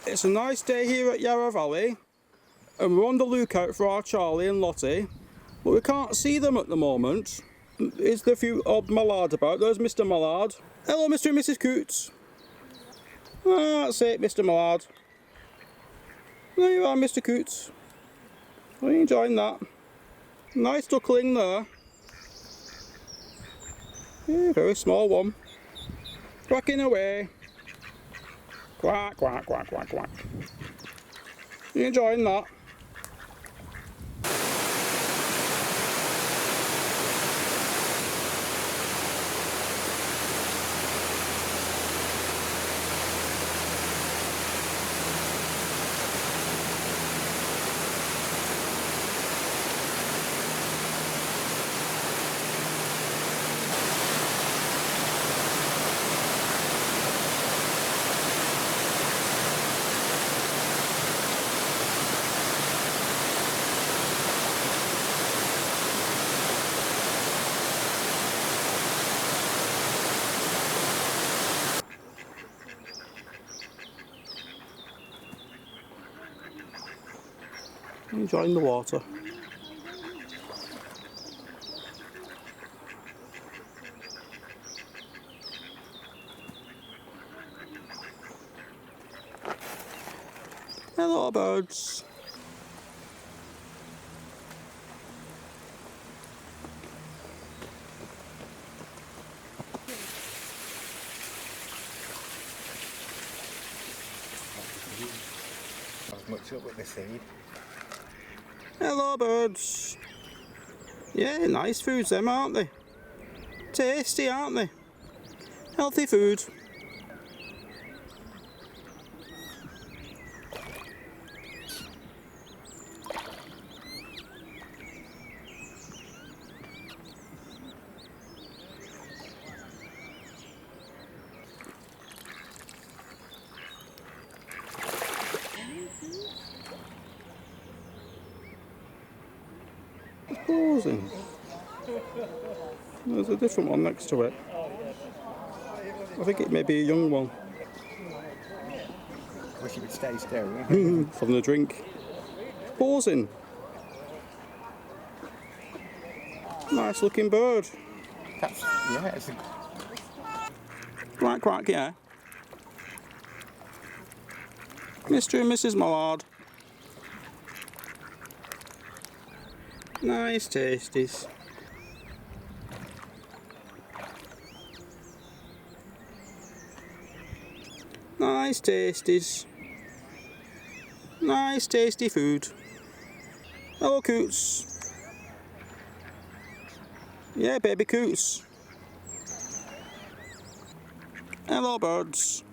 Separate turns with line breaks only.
It's a nice day here at Yarrow Valley and we're on the lookout for our Charlie and Lottie, but we can't see them at the moment. Is there a few odd mallards about? There's Mr. Mallard. Hello Mr. and Mrs. Coots. Ah, that's it, Mr. Mallard. There you are, Mr. Coots. Are you enjoying that? Nice duckling there. Yeah, very small one. Quacking away. Quack, quack, quack, quack, quack. You enjoying that? Enjoying the water. Hello birds.
As much up with the seed.
Hello birds. Yeah, nice foods them, aren't they? Tasty, aren't they? Healthy food. Pausing. There's a different one next to it. I think it may be a young one.
Wish he would stay still.
Having a drink. Pausing. Nice looking bird.
That's, yeah, it's a...
Quack quack, yeah. Mr. and Mrs. Mallard. Nice tasties. Nice tasties. Nice tasty food. Hello Coots. Yeah, baby Coots. Hello birds.